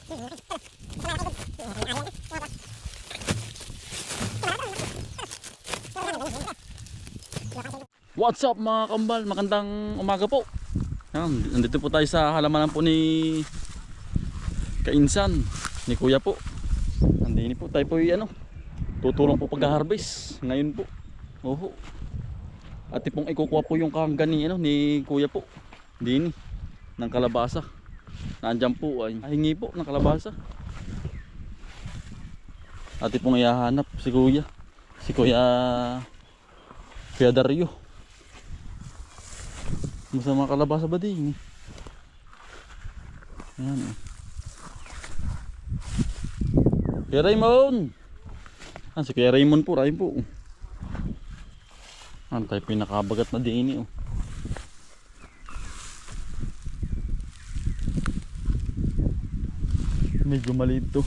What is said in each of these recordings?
What's up mga kambal, magandang umaga po. Nandito po tayo sa halamanan po ni Kainsan, ni Kuya po. Nandini po tayo po tutulong po pag-harvest ngayon po. Oho. At pong ikukuha po yung kahanggan ni Kuya po. Dini ng kalabasa. Nandiyan po ay hingi po ng kalabasa. At pong ihahanap si Kuya. Si Kuya Dario. Masama kalabasa ba din? Ayan. Kuya Raymond. Si Kuya Raymond po, tayo pinakabagat na din Medyo maliit to.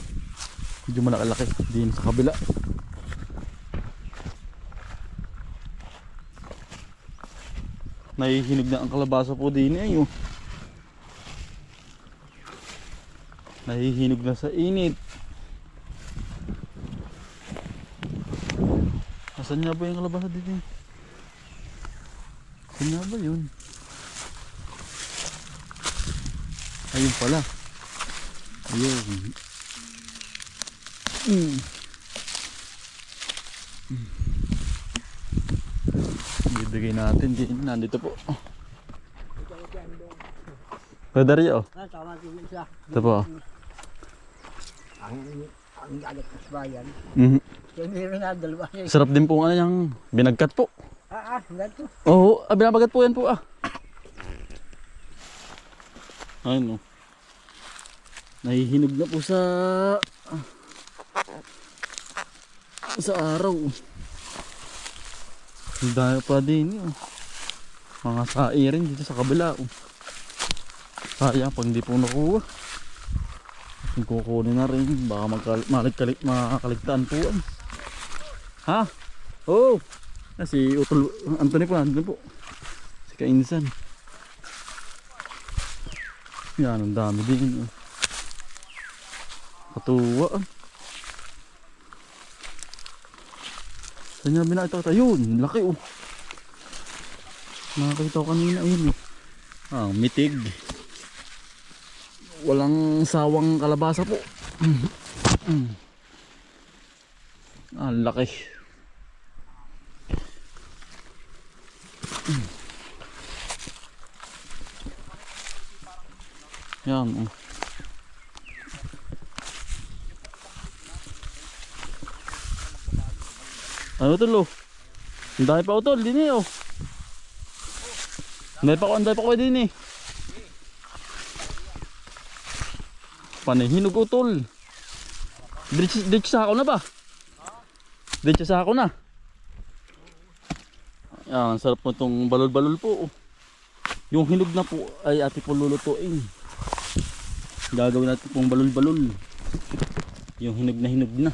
Medyo malaki din sa kabila. Nahihinog na ang kalabasa po din Nahihinog na sa init. Asan nga ba yung kalabasa dito? Asan nga ba yun? Ayun pala. Ayun. Ibigay natin din. Nandito po. Kuya Dario. Ito po. Ang galit ng bayan. Dalawa. Sarap din po yung binagkat po. Ganito. Oo, binabagat po yan po Ayun Nahihinog na po sa araw. Dahil pa din mga sairin dito sa kabila sayang pag hindi po nakuha. Kukunin na rin, baka makakaligtaan po ha? Oh! Si Utol Anthony po, nandun po si Kainsan. Yan, ang dami din katuwa saan niya binakita ito? Yun, laki nakakita ko kanina yun mitig, walang sawang kalabasa po. Laki. Yan ano tulo? Ang dami pa utol din Ang dami pa ko din Panihinog utol. Diretso sa ako na ba? Diretso sa ako na. Yan, sarap po itong balol-balol po. Yung hinog na po ay ati po lulutuin. Gagawin natin pong balol-balol. Yung hinog na.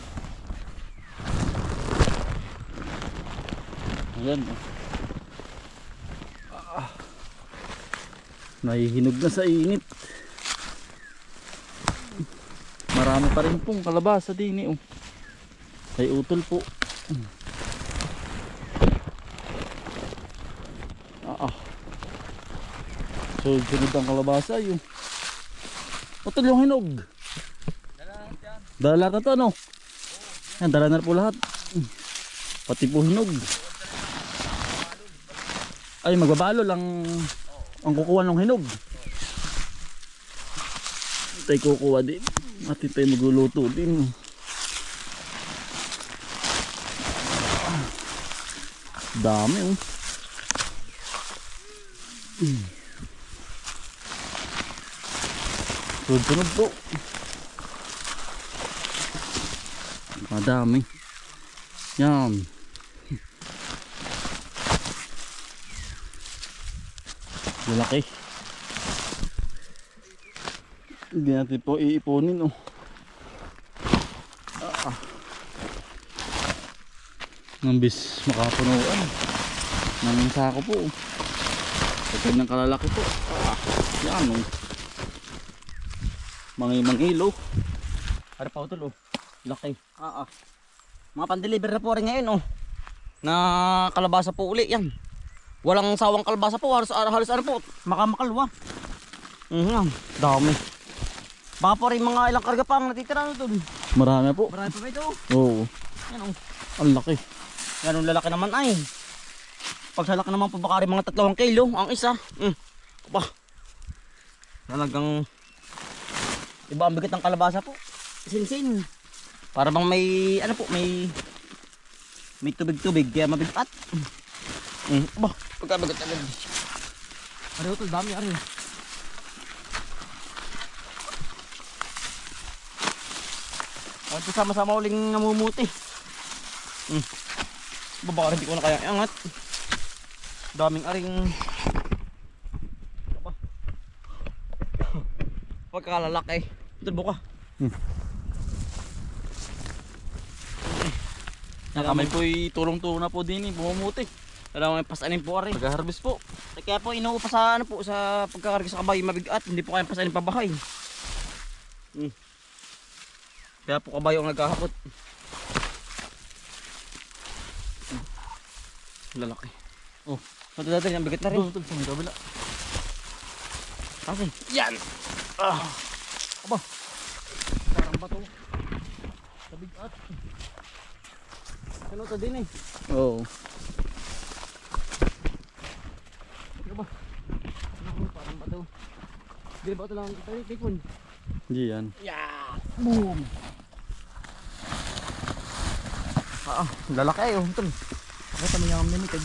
Ayan nahihinog na sa init. Marami pa rin pong kalabasa din ay utol po. Sunod ang kalabasa utol yung hinog. Dala lahat na to yan, dala na po lahat. Pati po hinog. Ay magbabalo lang ang kukuha ng hinog. Tayo kukuha din at tayo magluluto din. Dami sunod po. Madami yan. Malaki. Hindi natin po iipunin nambis makapunuan ng sako po. Ito ng kalalaki po. Yan Mangilo. Ano pa utol oh. Laki. Mga pan-deliver na po rin ngayon oh. Na kalabasa po uli yan. Walang sawang kalabasa po. Halos ano po. Makamakalwa. Dami. Baka po rin mga ilang karga pa ang natitira no tol. Marami po. Marami pa ba ito? Oo. Yan oh. Ang laki. Ganun lalaki naman ay. Pag sa laki naman po baka rin mga 3 kilo ang isa. Aba. Talagang iba ang bigat ng kalabasa po. Sinsin. Para bang may ano po, may tubig-tubig kaya mabigat. Aba, pagkabigat agad. Ari utol, dami ari. At sama-sama uling namumuti. Baka rin di ko na kaya iangat. Daming aring aba. Pagkalalaki. Ito buka. Kami po'y tulong-tulong na po din bumumuti. Alam mo may pasanin po ari. Pag-harvest po. Kaya po inuupa sa ano po sa pagkakarga sa kabayo mabigat, hindi po kayang pasanin pabahay. Kaya po kabayo ang nagkahapot. Lalaki. Oh, punta natin ang bigat na rin. Doon, sa kabila. Kasi, yan! Aba! Parang bato. Sabigat. Ano ito din eh? Oo. Ano ba? Ano parang bato. Hindi ba ito lang tayo tipon? Hindi yan. Yeah! Boom! Lalaki eh. Ito. Bakit naman yung limited?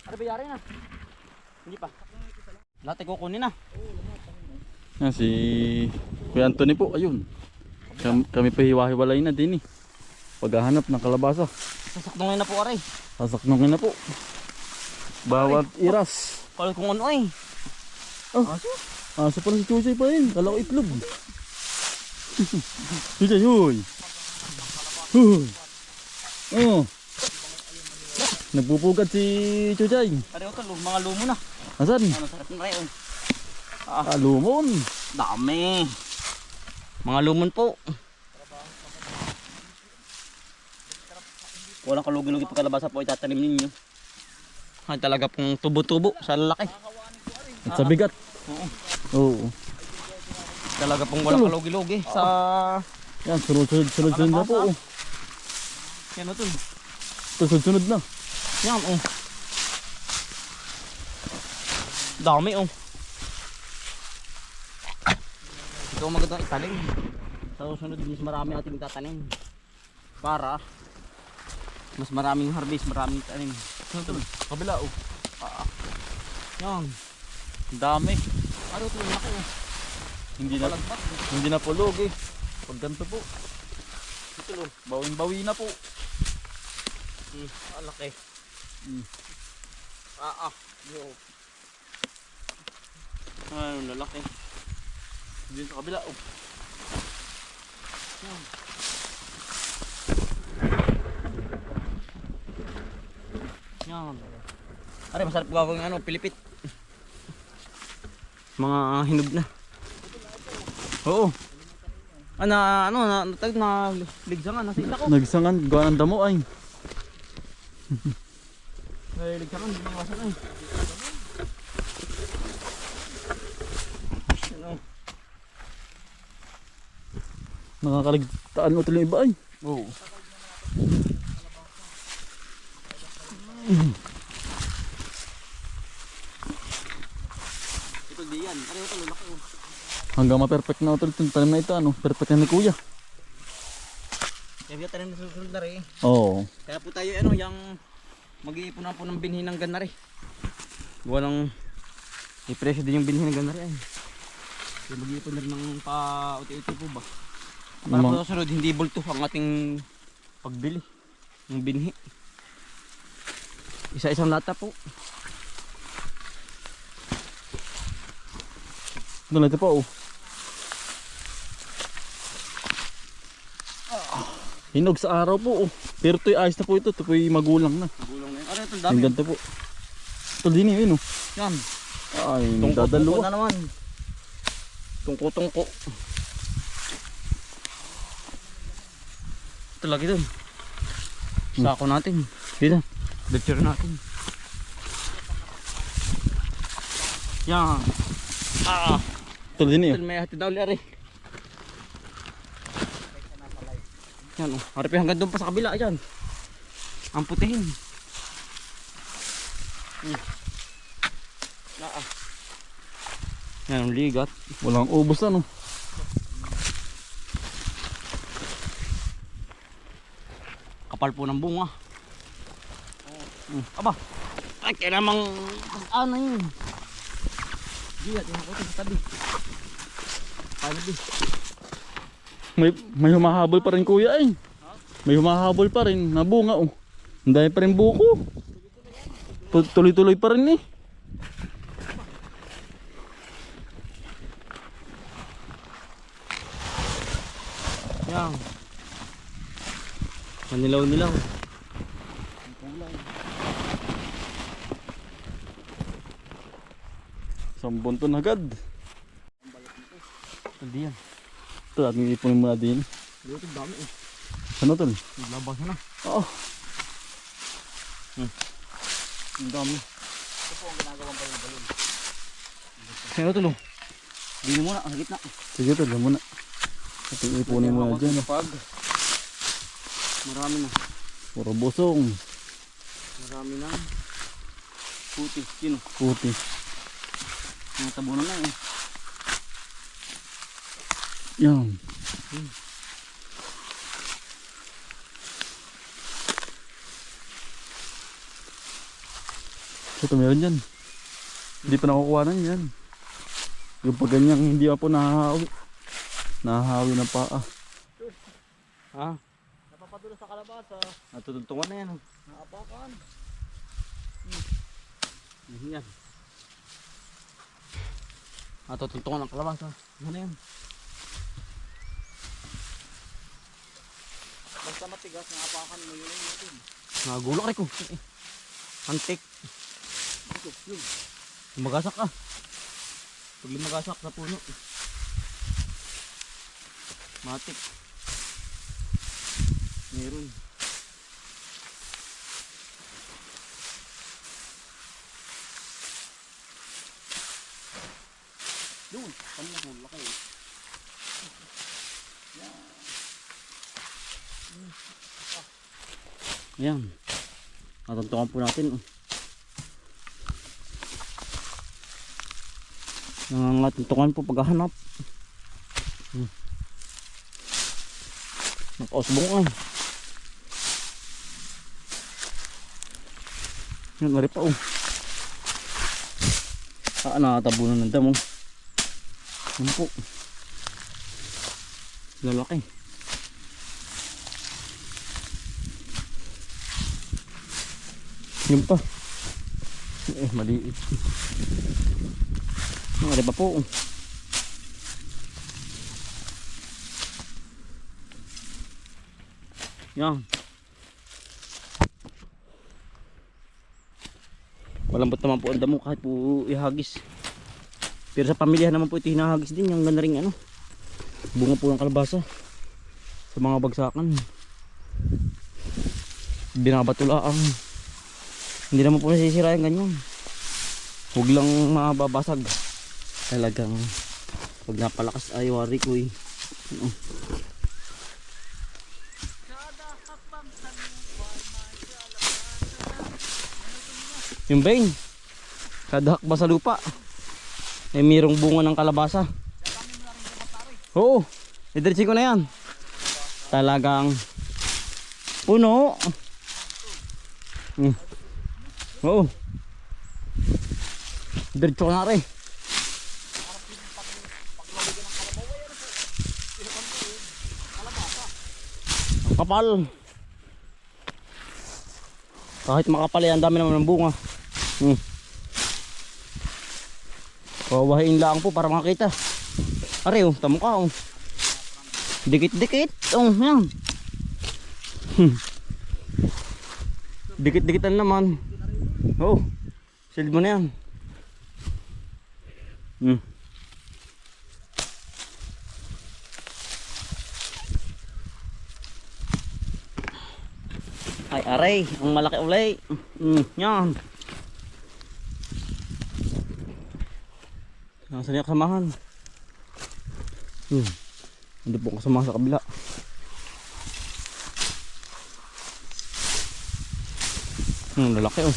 Ano ba yari na? Hindi pa. Lahat ay kukunin na. Yan si Kuya Anthony po, ayun. Kami pa hiwa-hiwalay na din paghahanap ng kalabasa. Sasakdungin na po aray. Sasaknungin na po. Bawat iras. Kalau kung ano ay. Aso pala si Chuchay pa yun. Kala ko itlog. Chuchay, huy. Huy. Oh. Nagpupugad si Chuchay. Ari ito, mga lumo na. Asan? Ano sarap na rin. Lumon. Dami. Mga lumon po. Walang kalugi-lugi pa kalabasa po itatanim ninyo. Ay talaga pong tubo-tubo sa lalaki. At sa bigat. Oo. Talaga pong walang kalugi-lugi sa... Yan, sunod-sunod na po. Yan ito. Sunod-sunod na. Yan oh. Dami oh. Ito ang magandang italim. Sa susunod mas marami ating tatanim. Para mas maraming harvest, maraming tanim. Sunod. Kabila oh. Yan. Dami. Ano ito yung laki oh. Hindi na pulog eh. Pag ganito po. Ito lo. Bawin-bawi na po. Laki. Yo. Ano lalaki. Diyan sa kabila oh. Yan. Are masarap gawin ano, pilipit. Mga hinog na. Oo. Na ligsangan nasa ila ko. Nagsangan, gawa ng damo ay. Ligsangan, di mawasan ay. Nakakaligtaan mo tuloy iba ay. Oo. Ito diyan, ano ito lalaki oh. Hanggang ma-perfect na ito itong tanim na ito ano. Perfect na ni Kuya. Kaya tanim na susunod na rin. Oo. Kaya po tayo ano, yung mag-iipon na po ng binhi ng ganari. Walang i-presyo din yung binhi ng ganari ay. Kaya mag-iipon na rin ng pa-uti-uti po ba. Para po sa sunod, hindi bulto ang ating pagbili ng binhi. Isa-isang lata po. Doon ito pa oh. Hinog sa araw po oh. Pero ito'y ayos na po ito. Ito po'y magulang na. Magulang na yun. Ano ito, Yung dami. ganito po. Ito din yun oh. Yan. Ay, Tungko dadalawa. na naman. Tungko. Ito lagi dun. Sako natin. Dito. Lecture natin. Yan. Ito din eh. Ito may hati daw liari. Yan o. Harapi hanggang doon pa sa kabila. Yan. Ang putihin. Yan ang ligat. Walang ubos na no. Kapal po ng bunga. Aba. Ay, kaya namang ano yun. Gilat, yung ako sa tabi. Paano di? May humahabol pa rin kuya eh. May humahabol pa rin na bunga oh. Ang dami pa rin buko. Tuloy-tuloy pa rin eh. Yan. Manilaw-nilaw. Isang bunton agad. Hindi yan. Ito ating ipunin muna din. Dito dami eh. Ano tol? Naglabas na. Oo. Ang dami. Sino ito lo? Dino muna, ang gitna. Sige tol, yan muna. Ating ipunin muna dyan. Marami na. Puro busong. Marami na. Puti. Sino? Puti. Mga tabunan na eh. Yan. Ito meron dyan. Hindi pa nakukuhanan yan. Yung pag ganyang hindi pa po nahahawi. Nahahawi ng paa. Ha? Napapadulo sa kalabasa. Natutultungan na yan. Naapakan. Yan. Natutultungan ng kalabasa. Ano yan? Basta matigas, naapakan mo yun natin. Nagulak rin ko. Antik. Yun. Lumagasak ka. Pag lumagasak sa puno. Matik. Meron. Doon. Kami na hula kayo. Ayan. Natuntungan po natin. Natuntungan po paghahanap. Nakausbong ay. Yan nga rin pa oh. Nakatabunan ng damo. Yan po. Lalaki. Yan pa. Maliit. Yan nga rin pa po. Yan. Malambot naman po ang damo kahit po ihagis. Pero sa pamilya naman po ito hinahagis din. Yung ganda ring ano, bunga po ng kalabasa sa mga bagsakan. Binabatulaang. Hindi naman po nasisira yung ganyan. Huwag lang mababasag. Talagang pag napalakas ay wari ko eh. Ano? Yung vein kada hakba sa lupa ay mayroong bunga ng kalabasa. Oo, idiretsin ko na yan. Talagang puno. Oo, diretso ko na rin. Ang kapal. Kahit makapal yan, dami naman ng bunga. Kawawahin lang po para makita. Are oh, tamo ka oh. Dikit-dikit. Oh, yan. Dikit-dikitan naman. Oh. Shield mo na yan. Ay, aray, ang malaki ulay. Yan. Nasa niya kasamahan. Hindi po kasama sa kabila. Lalaki oh.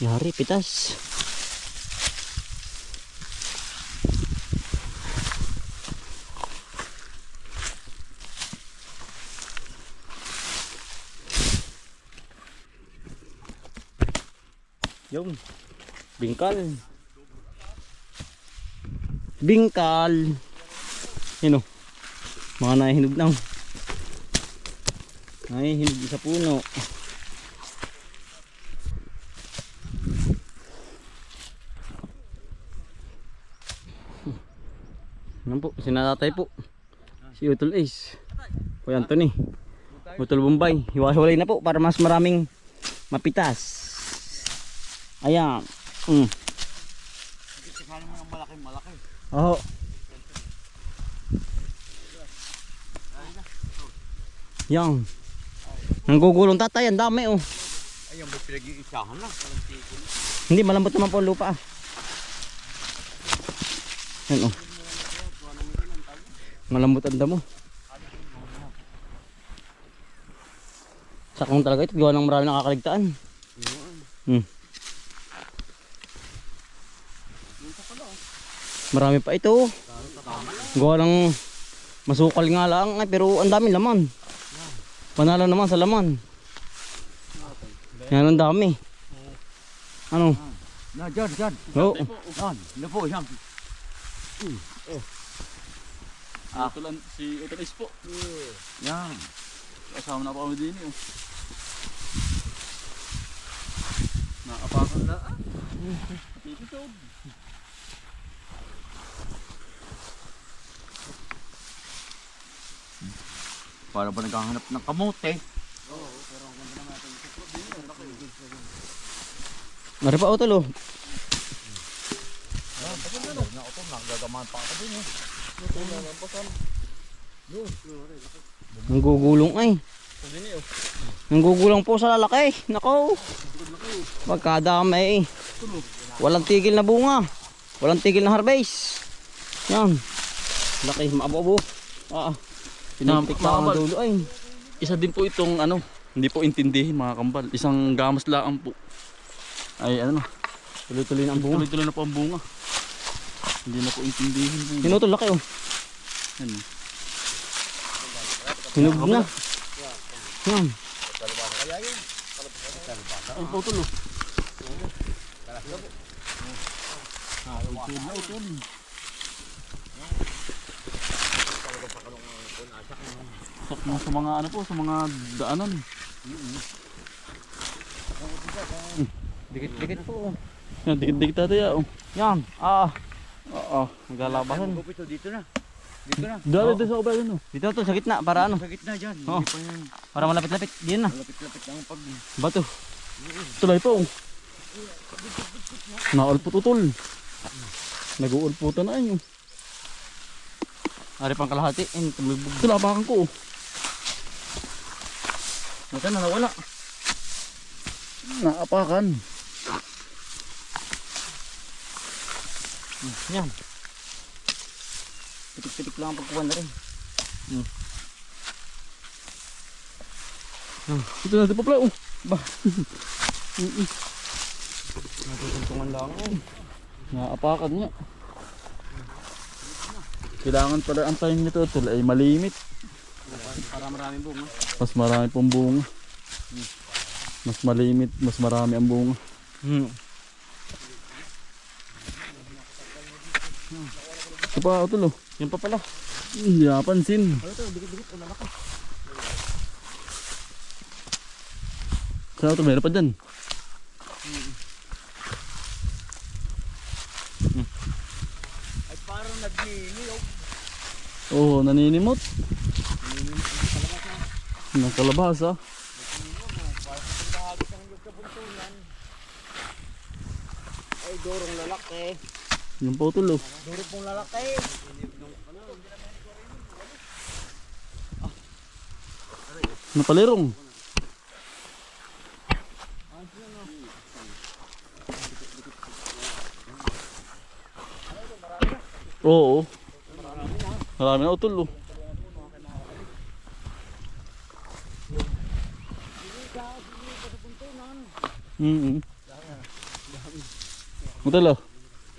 Yari, pitas. Yung bingkal. Bingkal. Yun oh. Mga nahihinog lang. Nahihinog sa puno. Yan po, sinatatay po. Si Utol Ace. Kuya Anthony. Utol Bombay. Hiwa-hiwalay na po para mas maraming mapitas. Ayan. Oo. Yan. Nanggugulong tatay, ang dami oh. Ayun, may pinag-iisahan na. Hindi, malambot naman po ang lupa ah. Yan oh. Malambot ang damo. Sakong talaga ito, gawa ng marami nakakaligtaan. Marami pa ito. Gawa ng masukal nga lang ay, pero ang dami laman. Panalo naman sa laman. Yan ang dami. Ano? Na, dyan. Oo. Yan, na po, yan. Si Utol Ace po. Yan. Kasama na po kami din eh. Naapakan na ah. Tititog. Para ba naghahanap ng kamote? Mari pa Utol oh. Nagagamaan pa ako din eh. Nanggugulong ay. Nanggugulong po sa lalaki. Nako. Pagkadami. Walang tigil na bunga. Walang tigil na harvest. Yan. Laki, maabo-abo. Pinampik na ang dulo ay. Isa din po itong ano, hindi po intindihin mga kambal. Isang gamas lang po. Ay ano na, Tuloy-tuloy na ang bunga. tuloy-tuloy na po ang bunga. Hindi na po intindihin po. Hinutol laki oh. Yan. Hinug na. Yan. Ay po tulo. Sa mga ano po, sa mga daanan. Dikit-dikit po. Yan, dikit-dikit tatay oh. Yan. Oo. Maglalabasan. Ito dito na. Dito na. Dali din sa kabila no. Dito to sa gitna para ano? Sa gitna dyan. Oo. Hindi pa yan. Para malapit-lapit. Diyan na. Lapit-lapit lang pag... Bato. Tulay po. Naulpot utol. Nag-uulputan na yun. Ari pang kalahati. Tumibog. Tulabakan ko. Mata na nawala. Naapakan. Yan. Pitik-pitik lang ang pagkuhan na rin. Ito natin pa pala oh. Ba. Natutuntungan lang oh. Naapakan niya. Kailangan pala ang time nito tol ay malimit. Para maraming bunga. Mas marami pong bunga. Mas malimit, mas marami ang bunga. Ito pa utol oh. Yan pa pala. Hindi napansin. Saan ito? Meron pa dyan. Ay parang nag-iingi. Oo, naninimot. Ng kalabasa. Durong lalaki. Yung po utol oh. Durong pong lalaki. Napalirong. Oo. Marami na utol oh. Utol oh.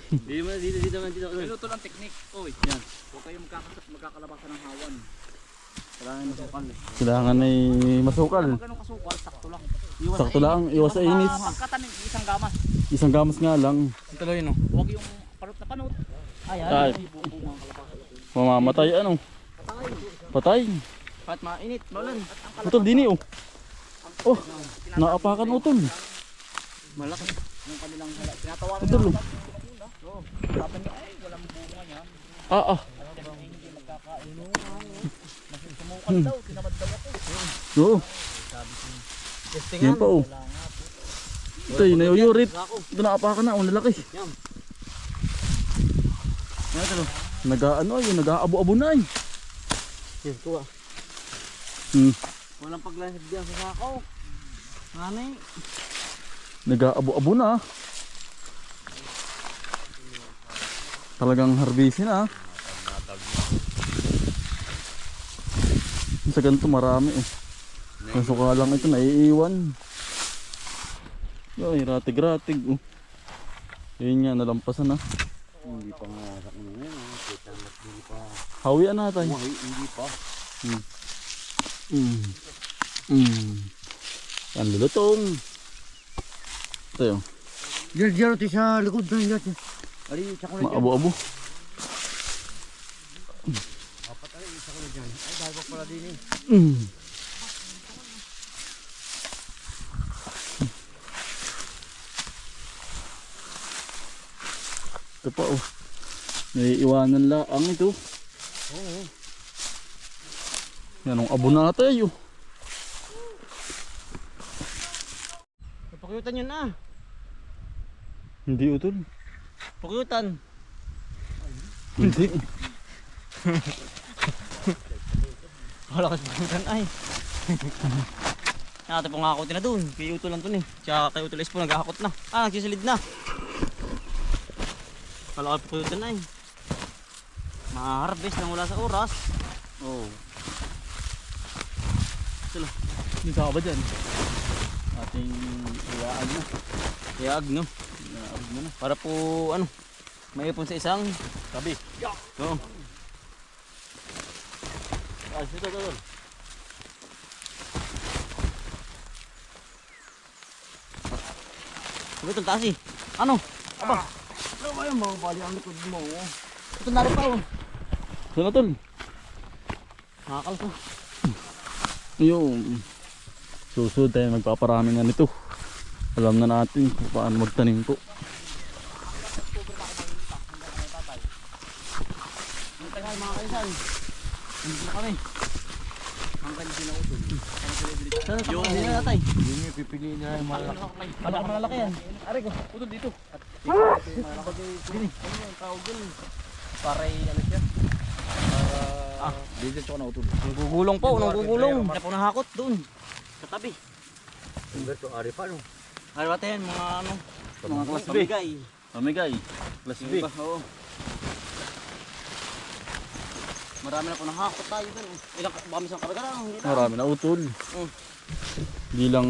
Dito. May luto lang teknik. Oy, yan. Huwag kayong magkakalabasan ng hawan. Kailangan masukal eh. Kailangan ay masukal. Ganun kasukal, sakto lang. Sakto lang, iwas sa inis. Pagkatanim, isang gamas. Isang gamas nga lang. Ito lang yun, no? Huwag yung parot na panot. Ay, mamamatay ano. Patay. At mainit, maulan. Utol dini oh. Oh, naapakan utol. Malaki. Yung kanilang tinatawanan Utol oh. Tapos niya, ay, walang bunga niya. Ah. Hindi magkakainuman. Mas sumukal daw, tinamad daw ako. Oo. Yan pa oh. Ito yun, nayuyurit. Ito naapakan na, oh, lalaki. Yan. Nag-ano yun, nag-aabo-abo na eh. Yan, kuha. Walang paglasad diyan sa sakaw. Nanay. Nag-aabo-abo na. Talagang harbisin ah. Sa ganito marami eh. Kaso ka lang ito naiiwan. Ay, ratig-ratig oh. Yun nga, nalampasan na. Hindi pa nga sa kanya yan. Kita mas hindi pa. Hawian natin. Hindi pa. Ang lulutong. Ito yun. Diyan ito sa likod na yun. Ari, tsaka na dyan. Maabo-abo. Ay, dahil pala din eh. Ito pa oh. Naiiwanan laang ito. Oo. Yan ang abo na tayo. Pakyutan yun ah. Hindi utol. Pakyutan. Hindi. Wala kasi pakyutan ay. Natin pong hakotin na dun. Kay Utol lang dun eh. Tsaka kay Utol po naghahakot na. Ah, nagsisilid na. Wala kasi pakyutan ay. Maharbis lang wala sa oras. Oo. Sila. Dito ka ba dyan? Ating iwaag na. Iyaag no. Iyaag mo na. Para po ano. Maipon sa isang Tabi. Oo. Dito. Sabi Utol taas eh. Ano? Aba. Ano ba yung mga bali ang likod mo? Ito na rin pa oh. Saan utol? Nakakalas na. Yung susunod tayo magpaparami nga nito. Alam na natin kung paano magtanim po. Ay mga kaisan. Hindi na kami. Ang kanji na utol. Saan ito kasi na natay? Yun yung pipiliin na yung malaki. Malaki malalaki yan. Ari ko, utol dito. At Gini. ano yung tawag dun? Para ano siya? Para dito tsaka na utol. Nagugulong po, nagugulong. Kaya po nahakot doon. Sa tabi. Humberto, ari pa no? Ano ba yan? Mga ano? Mga class B. Pamigay. Pamigay. Class B. Oo. Marami na po nahakot tayo doon. Ilang baka misang karga lang. Hindi na. Marami na utol. Hindi lang...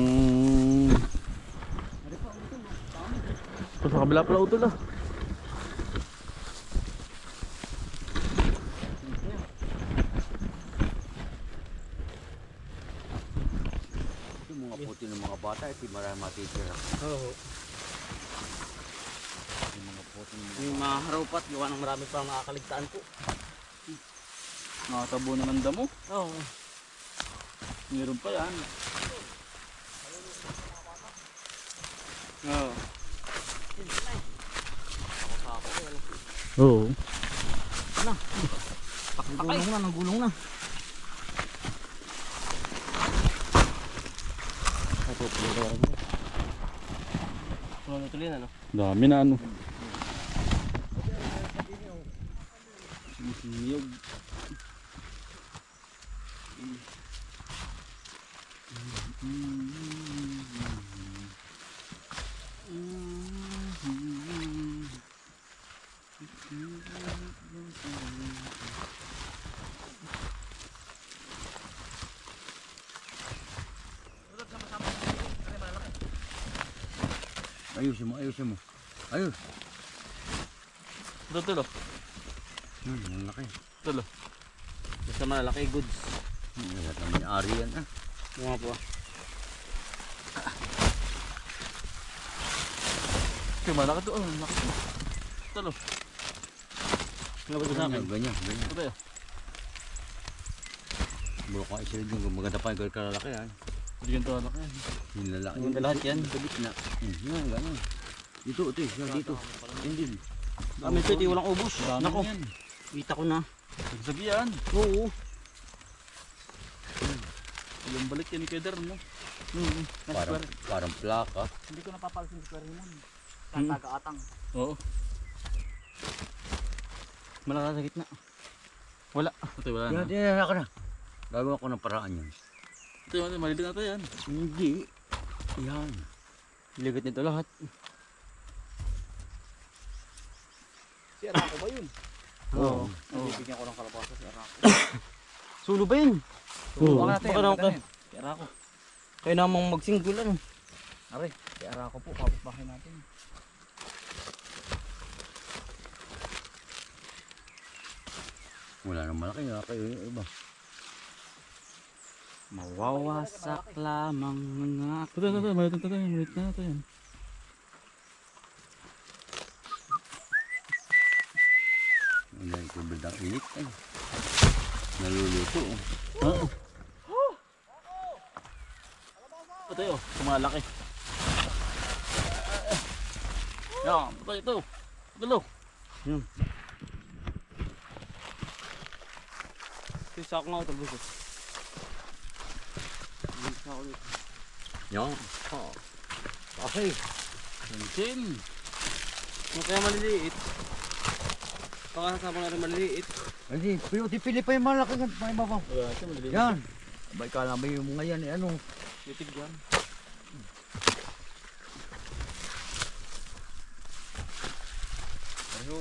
Ito sa kabila pala utol ah. Yung mga puti ng mga bata, ito marami matitira. Oo. Yung mga puti ng Yung mga harupat, gawa ng marami pa makakaligtaan po. Nakatabo na ng damo. Oo. Meron pa yan. Oo. Oo. Pakay na, nagulong na. Wala tuloy na, no? Dami na ano. Niyog. Ayusin mo, ayusin mo. Ayos. Tulo. Ang laki. Tulo. Basta malalaki, goods. Lahat naman yung ari yan ah. Mga po. Okay, malaki to. Malaki to. Tulo. Nabot sa akin. Ganyan, ganyan. Tulo. Bulok ka isa yung maganda pa yung kalalaki yan. Hindi ganito malaki. Yung lalaki. Yung lahat yan. Sa gitna. Yan, ganyan. Dito, ito eh. Yan, dito. Hindi. Kami ito, di walang ubos. Dami Nako, yan. kita ko na. Sabihan. Oo. Yung balik yan ni Keder mo. Parang plaka. Hindi ko napapalisin si Perhimon. Tataga-atang. Oo. Malaki sa gitna. Wala. Ito wala na. Yan, yan, ka na. Gagawa ko ng paraan yan. Ito maliliit na ito yan. Hindi. Yan. Ligat nito lahat. Si Arako ba yun? Oo. Bibigyan ko ng kalabasa si Arako. Sulo ba yun? Oo. Baka natin, Baka naman baka natin. Si Arako. Kaya namang magsinggol ano. Aray, si Arako po, kapitbahay natin. Wala nang malaki. Kayo yung iba. Mawawasak lamang ng Ito. Maliit na ito. Maliit na ito yan. Wala yung tubig ang init. Ay. Naluluto. Oo. Ito yun. Kumalaki. Yan. Ito. Tulo. Isa ako nga ito, buso. Yan. Okay. Pansin. Kung kaya maliliit. Pakasama na rin maliliit. Hindi, pili pa yung malaki yan. May mabaw. Wala ito maliliit. Yan. Abay ka naman yung mga yan eh. Ano? Titig yan. Pero